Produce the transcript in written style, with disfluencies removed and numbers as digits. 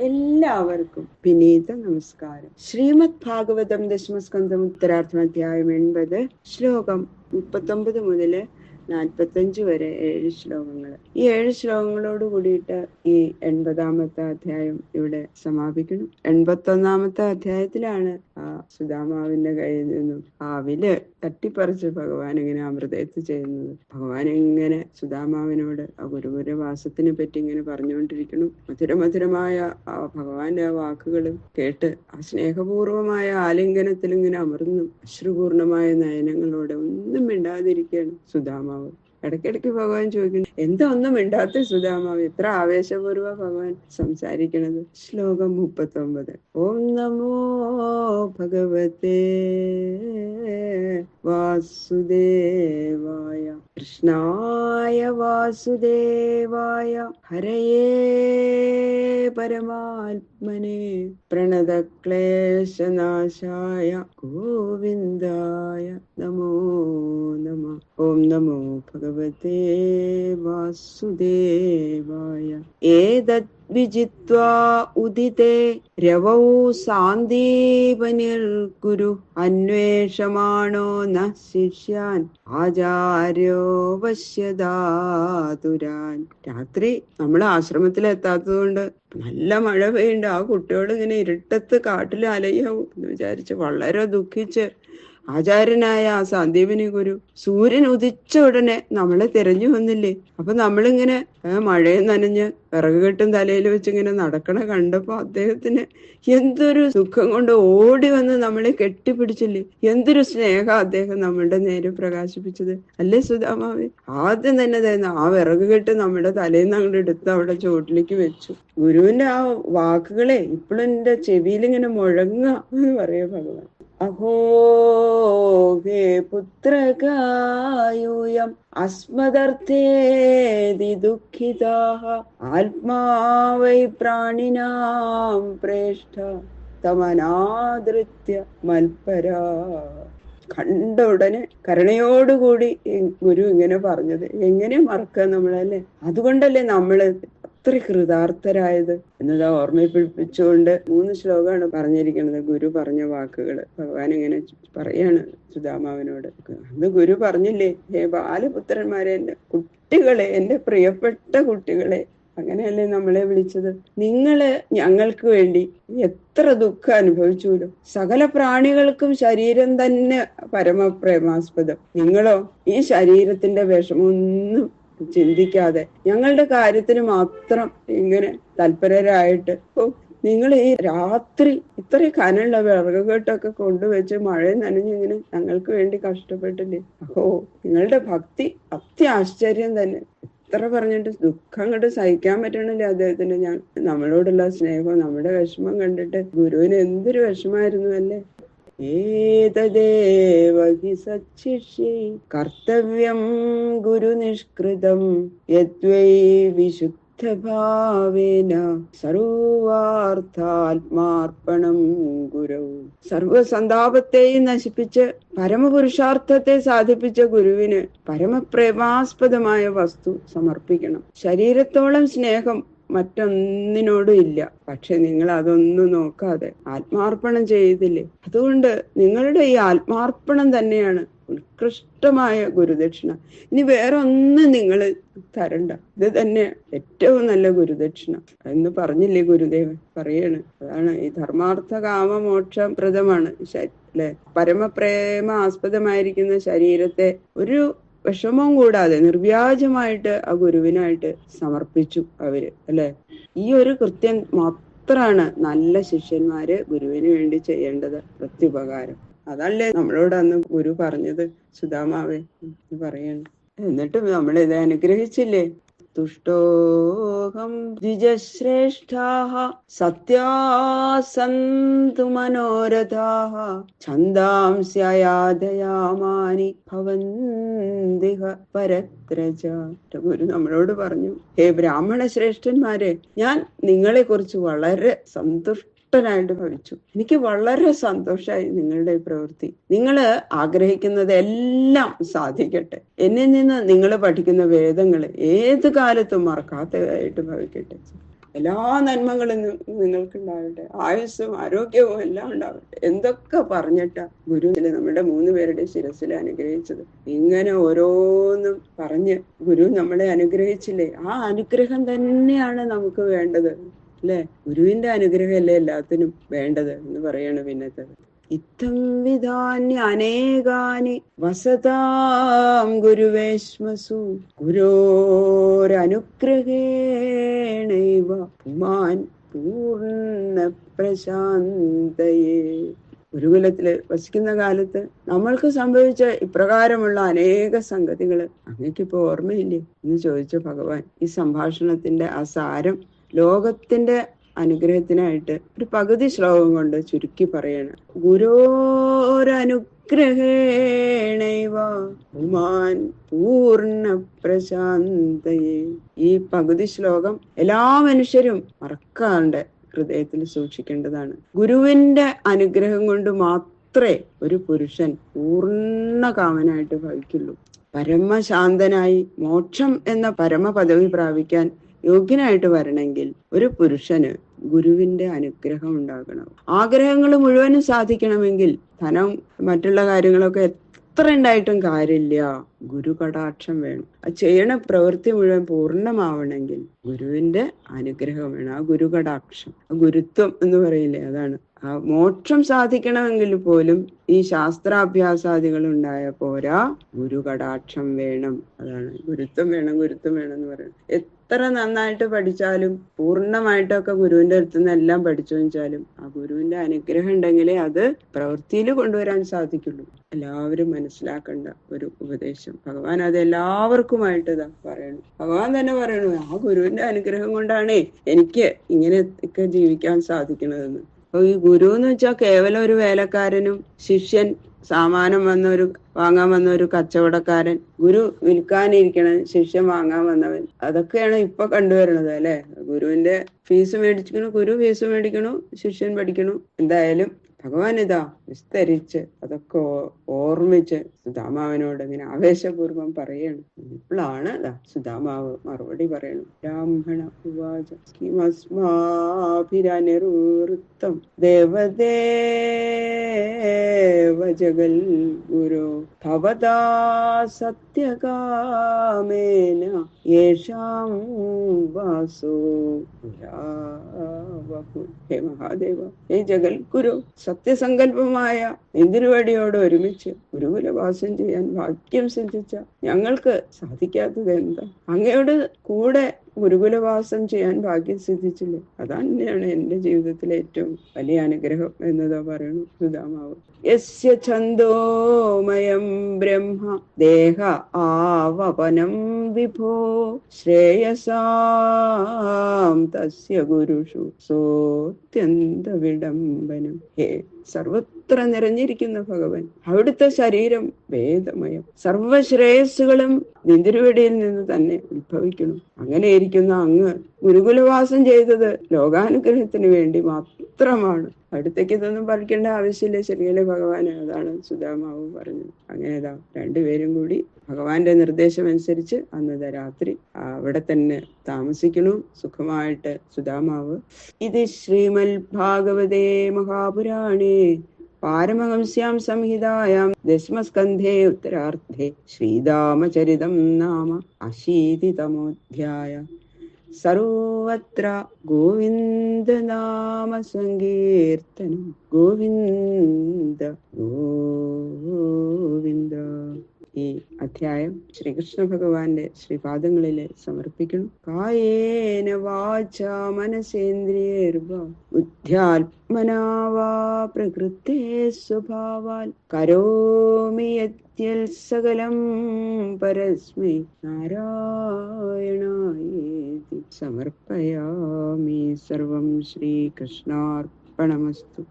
എല്ലാവർക്കും വിനീത നമസ്കാരം. ശ്രീമദ് ഭാഗവതം ദശമസ്കന്ധം ഉത്തരാർത്ഥം അധ്യായം 80 ശ്ലോകം 39 മുതല് 45 വരെ 7 ശ്ലോകങ്ങൾ. ഈ 7 ശ്ലോകങ്ങളോട് കൂടിയിട്ട് ഈ 80-ാമത്തെ അധ്യായം ഇവിടെ സമാപിക്കണം. 81-ാമത്തെ അധ്യായത്തിലാണ് ആ സുദാമാവിന്റെ കയ്യിൽ നിന്നും ആവില് തട്ടിപ്പറിച്ച് ഭഗവാൻ ഇങ്ങനെ അമൃതേത്ത് ചെയ്യുന്നത്. ഭഗവാൻ ഇങ്ങനെ സുദാമാവിനോട് ആ ഗുരുകുലവാസത്തിനെ പറ്റി ഇങ്ങനെ പറഞ്ഞുകൊണ്ടിരിക്കണം. മധുരമധുരമായ ആ ഭഗവാന്റെ ആ വാക്കുകൾ കേട്ട് ആ സ്നേഹപൂർവമായ ആലിംഗനത്തിൽ ഇങ്ങനെ അമർന്നു അശ്രുപൂർണമായ നയനങ്ങളോടെ ഒന്നും മിണ്ടാതിരിക്കുകയാണ് സുദാമാവ്. ഇടയ്ക്കിടയ്ക്ക് ഭഗവാൻ ചോദിക്കുന്നു, എന്താ ഒന്നും മിണ്ടാത്ത സുദാമാവ്? എത്ര ആവേശപൂർവ്വ ഭഗവാൻ സംസാരിക്കണത്. ശ്ലോകം 39. ഓം നമോ ഭഗവതേ വാസുദേവായ കൃഷ്ണായ വാസുദേവായ ഹരയേ പരമാത്മനെ പ്രണതക്ലേശനാശായ ഗോവിന്ദായ നമോ നമഃ. ഓം നമോ ഭഗവതേ വാസുദേവായ. ഏതദ് വിജിത്വാ ഉദിതേ രവൗ സാന്ദീപനിൽ ഗുരു അന്വേഷമാണോ ന ശിഷ്യാൻ ആചാര്യോ വശ്യദാതുരാൻ. രാത്രി നമ്മൾ ആശ്രമത്തിലെത്താത്തത് കൊണ്ട് നല്ല മഴ പെയ്യുണ്ട്. ആ കുട്ടികൾ ഇങ്ങനെ ഇരുട്ടത്ത് കാട്ടിൽ അലയാവും എന്ന് വിചാരിച്ച് വളരെ ദുഃഖിച്ച് ആചാര്യനായ ആ സന്ദീപനി ഗുരു സൂര്യൻ ഉദിച്ച ഉടനെ നമ്മളെ തിരഞ്ഞു വന്നില്ലേ. അപ്പൊ നമ്മളിങ്ങനെ മഴയും നനഞ്ഞ് വിറകുകെട്ടും തലയിൽ വെച്ചിങ്ങനെ നടക്കണ കണ്ടപ്പോ അദ്ദേഹത്തിന് എന്തൊരു ദുഃഖം കൊണ്ട് ഓടി വന്ന് നമ്മളെ കെട്ടിപ്പിടിച്ചില്ലേ. എന്തൊരു സ്നേഹം അദ്ദേഹം നമ്മളുടെ നേരെ പ്രകാശിപ്പിച്ചത് അല്ലേ സുദാമാവേ. ആദ്യം തന്നെ ആ വിറകുകെട്ട് നമ്മുടെ തലയിൽ നിന്ന് അങ്ങോട്ട് എടുത്ത് അവിടെ ചോട്ടിലേക്ക് വെച്ചു. ഗുരുവിന്റെ ആ വാക്കുകളെ ഇപ്പോഴും എന്റെ ചെവിയിൽ ഇങ്ങനെ മുഴങ്ങുക എന്ന് പറയാ ഭഗവാൻ. അഹോ ഹേ പുത്രകായൂയം അസ്മദർത്ഥേതി ദുഃഖിതാഃ ആത്മാ വൈ പ്രാണിനാം പ്രേഷ്ഠ തമനാദൃത്യ മൽപരാ. കണ്ട ഉടനെ കരുണയോടുകൂടി ഗുരു ഇങ്ങനെ പറഞ്ഞത് എങ്ങനെ മറക്കുക നമ്മളല്ലേ. അതുകൊണ്ടല്ലേ നമ്മള് അത്ര കൃതാർത്ഥരായത് എന്നതാ ഓർമ്മയിപ്പിച്ചുകൊണ്ട് 3 ശ്ലോകമാണ് പറഞ്ഞിരിക്കുന്നത്. ഗുരു പറഞ്ഞ വാക്കുകള് ഭഗവാൻ ഇങ്ങനെ പറയാണ് സുദാമാവിനോട്. അന്ന് ഗുരു പറഞ്ഞില്ലേ, ഹേ ബാലപുത്രന്മാരെ, എന്റെ കുട്ടികളെ, എന്റെ പ്രിയപ്പെട്ട കുട്ടികളെ, അങ്ങനെയല്ലേ നമ്മളെ വിളിച്ചത്. നിങ്ങള് ഞങ്ങൾക്ക് വേണ്ടി എത്ര ദുഃഖം അനുഭവിച്ചുല്ലോ. സകല പ്രാണികൾക്കും ശരീരം തന്നെ പരമപ്രേമാസ്പദം. നിങ്ങളോ ഈ ശരീരത്തിന്റെ വിഷമൊന്നും ചിന്തിക്കാതെ ഞങ്ങളുടെ കാര്യത്തിന് മാത്രം ഇങ്ങനെ തൽപരരായിട്ട് നിങ്ങൾ ഈ രാത്രി ഇത്ര കനുള്ള വിറകുകെട്ടൊക്കെ കൊണ്ടുവച്ച് മഴ നനഞ്ഞിങ്ങനെ ഞങ്ങൾക്ക് വേണ്ടി കഷ്ടപ്പെട്ടില്ലേ. അഹോ, നിങ്ങളുടെ ഭക്തി അത്യാശ്ചര്യം തന്നെ. എത്ര പറഞ്ഞിട്ട് ദുഃഖം കണ്ട് സഹിക്കാൻ പറ്റണില്ലേ അദ്ദേഹത്തിന്. നമ്മളോടുള്ള സ്നേഹം, നമ്മുടെ വിഷമം കണ്ടിട്ട് ഗുരുവിന് എന്തൊരു വിഷമായിരുന്നു അല്ലേ. ഏതദേവ ഹി സച്ഛിഷ്യൈ കർത്തവ്യം ഗുരുനിഷ്കൃതം യദ്വൈ വിശുദ്ധഭാവേന സർവാർത്ഥാത്മാർപ്പണം ഗുരൗ. സർവസന്താപത്തെയും നശിപ്പിച്ച് പരമപുരുഷാർത്ഥത്തെ സാധിപ്പിച്ച ഗുരുവിന് പരമപ്രേമാസ്പദമായ വസ്തു സമർപ്പിക്കണം. ശരീരത്തോളം സ്നേഹം മറ്റൊന്നിനോടും ഇല്ല. പക്ഷെ നിങ്ങൾ അതൊന്നും നോക്കാതെ ആത്മാർപ്പണം ചെയ്തില്ലേ. അതുകൊണ്ട് നിങ്ങളുടെ ഈ ആത്മാർപ്പണം തന്നെയാണ് ഉത്കൃഷ്ടമായ ഗുരുദക്ഷിണ. ഇനി വേറെ ഒന്നും നിങ്ങൾ തരണ്ട, ഇത് തന്നെ ഏറ്റവും നല്ല ഗുരുദക്ഷിണ എന്ന് പറഞ്ഞില്ലേ ഗുരുദേവൻ. പറയാണ് അതാണ് ഈ ധർമാർത്ഥ കാമ മോക്ഷപ്രദമാണ് അല്ലെ. പരമപ്രേമ ആസ്പദമായിരിക്കുന്ന ശരീരത്തെ ഒരു വിഷമവും കൂടാതെ നിർവ്യാജമായിട്ട് ആ ഗുരുവിനായിട്ട് സമർപ്പിച്ചു അവര് അല്ലെ. ഈ ഒരു കൃത്യം മാത്രമാണ് നല്ല ശിഷ്യന്മാര് ഗുരുവിന് വേണ്ടി ചെയ്യേണ്ടത്, പ്രത്യുപകാരം. അതല്ലേ നമ്മളോട് അന്ന് ഗുരു പറഞ്ഞത് സുദാമാവേ പറയണം. എന്നിട്ട് നമ്മളിത് അനുഗ്രഹിച്ചില്ലേ. തുഷ്ടോഹം ദ്വിജശ്രേഷ്ഠാഃ സത്യാസന്തു മനോരഥാഃ ഛന്ദാംസ്യയാദയാമാനി ഭവന്തിഹ പരത്രജ. ഗുരു നമ്മളോട് പറഞ്ഞു, ഹേ ബ്രാഹ്മണ ശ്രേഷ്ഠന്മാരെ, ഞാൻ നിങ്ങളെ കുറിച്ച് വളരെ സന്തുഷ്ടനായിട്ട് ഭവിച്ചു. എനിക്ക് വളരെ സന്തോഷമായി നിങ്ങളുടെ ഈ പ്രവൃത്തി. നിങ്ങള് ആഗ്രഹിക്കുന്നത് എല്ലാം സാധിക്കട്ടെ. എന്നിൽ നിന്ന് നിങ്ങൾ പഠിക്കുന്ന വേദങ്ങൾ ഏത് കാലത്തും മറക്കാത്തതായിട്ട് ഭവിക്കട്ടെ. എല്ലാ നന്മകളും നിങ്ങൾക്കുണ്ടാവട്ടെ, ആയുസ്സും ആരോഗ്യവും എല്ലാം ഉണ്ടാവട്ടെ, എന്തൊക്കെ പറഞ്ഞിട്ടാ ഗുരു നമ്മുടെ 3 പേരുടെ ശിരസിൽ അനുഗ്രഹിച്ചത്. ഇങ്ങനെ ഓരോന്നും പറഞ്ഞ് ഗുരു നമ്മളെ അനുഗ്രഹിച്ചില്ലേ, ആ അനുഗ്രഹം തന്നെയാണ് നമുക്ക് വേണ്ടത് അല്ലെ. ഗുരുവിന്റെ അനുഗ്രഹമല്ലേ എല്ലാത്തിനും വേണ്ടത് എന്ന് പറയാണ് പിന്നത്തെ. ഇത്തം വിധാന്യ അനേകാനി വസതാം ഗുരുവേശ്മസു ഗുരോരനുഗ്രഹേണൈവ പുമാൻ പൂർണ്ണ പ്രശാന്തയേ. ഗുരുകുലത്തില് വസിക്കുന്ന കാലത്ത് നമ്മൾക്ക് സംഭവിച്ച ഇപ്രകാരമുള്ള അനേക സംഗതികൾ അങ്ങേക്കിപ്പോ ഓർമ്മയില്ലേ എന്ന് ചോദിച്ച ഭഗവാൻ ഈ സംഭാഷണത്തിന്റെ ആ സാരം ലോകത്തിന്റെ അനുഗ്രഹത്തിനായിട്ട് ഒരു പകുതി ശ്ലോകം കൊണ്ട് ചുരുക്കി പറയണം. ഗുരോരനുഗ്രഹേണൈവ പുമാൻ പൂർണ്ണ പ്രശാന്തയേ. ഈ പകുതി ശ്ലോകം എല്ലാ മനുഷ്യരും മറക്കാണ്ട് ഹൃദയത്തിൽ സൂക്ഷിക്കേണ്ടതാണ്. ഗുരുവിന്റെ അനുഗ്രഹം കൊണ്ട് മാത്രമേ ഒരു പുരുഷൻ പൂർണ്ണ കാമനായിട്ട് ഭവിക്കുള്ളൂ. പരമശാന്തനായി മോക്ഷം എന്ന പരമപദവി പ്രാപിക്കാൻ യോഗ്യനായിട്ട് വരണമെങ്കിൽ ഒരു പുരുഷന് ഗുരുവിന്റെ അനുഗ്രഹം ഉണ്ടാകണം. ആഗ്രഹങ്ങൾ മുഴുവനും സാധിക്കണമെങ്കിൽ ധനം മറ്റുള്ള കാര്യങ്ങളൊക്കെ എത്ര ഉണ്ടായിട്ടും കാര്യമില്ല, ഗുരു കടാക്ഷം വേണം. ആ ചെയ്യണ പ്രവൃത്തി മുഴുവൻ പൂർണ്ണമാവണമെങ്കിൽ ഗുരുവിന്റെ അനുഗ്രഹം വേണം. ആ ഗുരു കടാക്ഷം, ആ ഗുരുത്വം എന്ന് പറയില്ലേ, അതാണ്. ആ മോക്ഷം സാധിക്കണമെങ്കിൽ പോലും ഈ ശാസ്ത്രാഭ്യാസാദികൾ ഉണ്ടായ പോരാ, ഗുരു കടാക്ഷം വേണം. അതാണ് ഗുരുത്വം വേണം, ഗുരുത്വം വേണം എന്ന് പറയുന്നത്. എത്ര നന്നായിട്ട് പഠിച്ചാലും പൂർണ്ണമായിട്ടൊക്കെ ഗുരുവിന്റെ അടുത്ത് നിന്ന് എല്ലാം പഠിച്ചു വെച്ചാലും ആ ഗുരുവിന്റെ അനുഗ്രഹം ഉണ്ടെങ്കിലേ അത് പ്രവൃത്തിയിൽ കൊണ്ടുവരാൻ സാധിക്കുള്ളൂ. എല്ലാവരും മനസ്സിലാക്കേണ്ട ഒരു ഉപദേശം. ഭഗവാൻ അത് എല്ലാവർക്കുമായിട്ട് ഇതാ പറയണു. ഭഗവാൻ തന്നെ പറയണു, ആ ഗുരുവിന്റെ അനുഗ്രഹം കൊണ്ടാണേ എനിക്ക് ഇങ്ങനെ ഒക്കെ ജീവിക്കാൻ സാധിക്കണതെന്ന്. അപ്പൊ ഈ ഗുരു എന്ന് വെച്ചാൽ കേവലം ഒരു വേലക്കാരനും ശിഷ്യൻ സാമാനം വാങ്ങാൻ വന്ന ഒരു കച്ചവടക്കാരൻ, ഗുരു വിൽക്കാനിരിക്കണ ശിഷ്യൻ വാങ്ങാൻ വന്നവൻ, അതൊക്കെയാണ് ഇപ്പൊ കണ്ടുവരണത് അല്ലെ. ഗുരുവിന്റെ ഫീസ് മേടിക്കണു, ഗുരു ഫീസ് മേടിക്കണു, ശിഷ്യൻ പഠിക്കണു. എന്തായാലും ഭഗവാൻ ഇതാ വിസ്തരിച്ച് അതൊക്കെ ഓർമ്മിച്ച് സുധാമാവനോട് ഇങ്ങനെ ആവേശപൂർവം പറയണം. ഇപ്പോഴാണ് സുധാമാവ് മറുപടി പറയണം. ബ്രാഹ്മണ ഉവാച കിമസ്മാഭിരനിവൃത്തം ദേവദേവ ജഗൽ ഗുരു ഭവതാ സത്യകാമേന യേഷാം വാസോ ഹേ മഹാദേവ, ഹേ ജഗൽ ഗുരു, സത്യസങ്കല്പമായ നിന്തിരുവടിയോട് ഒരുമിച്ച് ഗുരുകുലവാസം ചെയ്യാൻ ഭാഗ്യം സിദ്ധിച്ച ഞങ്ങൾക്ക് സാധിക്കാത്തത് എന്താ? അങ്ങയോട് കൂടെ ഗുരുകുലവാസം ചെയ്യാൻ ഭാഗ്യം സിദ്ധിച്ചില്ലേ, അതന്നെയാണ് എന്റെ ജീവിതത്തിലെ ഏറ്റവും വലിയ അനുഗ്രഹം എന്നതാ പറയണു സുധാമാവ്. യസ്യ ഛന്ദോമയം ബ്രഹ്മ ദേഹ ആവപനം വിഭോ ശ്രേയസാം തസ്യ ഗുരുഷു സോത്യന്ത വിഡംബനം. ഹേ, സർവത്ര നിറഞ്ഞിരിക്കുന്ന ഭഗവൻ, അവിടുത്തെ ശരീരം വേദമയം, സർവശ്രേയസ്സുകളും നിന്തിരുവടിയിൽ നിന്ന് തന്നെ ഉത്ഭവിക്കണം. അങ്ങനെ ഇരിക്കുന്ന അങ്ങ് ഗുരുകുലവാസം ചെയ്തത് ലോകാനുഗ്രഹത്തിന് വേണ്ടി മാത്രമാണ്. അടുത്തേക്ക് ഇതൊന്നും പഠിക്കേണ്ട ആവശ്യമില്ല ശരിയല്ലേ ഭഗവാന്. അതാണ് സുധാമാവ് പറഞ്ഞത്. അങ്ങനെതാ രണ്ടുപേരും കൂടി ഭഗവാന്റെ നിർദ്ദേശം അനുസരിച്ച് അന്നത്തെ രാത്രി അവിടെ തന്നെ താമസിക്കണു സുഖമായിട്ട് സുധാമാവ്. ഇത് ശ്രീമൽ ഭാഗവതേ മഹാപുരാണേ പാരമഹംസ്യാം സംഹിതായാം ദശമസ്കന്ധേ ഉത്തരാർദ്ധേ ശ്രീരാമചരിതം നാമ 80-തമോധ്യായ. സർവത്ര ഗോവിന്ദ നാമ സങ്കീർത്തനം. ഗോവിന്ദ ഗോവിന്ദ. ഈ അധ്യായം ശ്രീകൃഷ്ണ ഭഗവാന്റെ ശ്രീപാദങ്ങളിൽ സമർപ്പിക്കണം. കായേന വാചാ മനസേന്ദ്രിയേർവാ ബുദ്ധ്യാത്മനാ വാ പ്രകൃതേ സ്വഭാവാൽ കരോമി യദ്യൽ സകലം പരസ്മൈ നാരായണായേതി സമർപ്പയാമി. സർവം ശ്രീകൃഷ്ണാർപ്പണമസ്തു.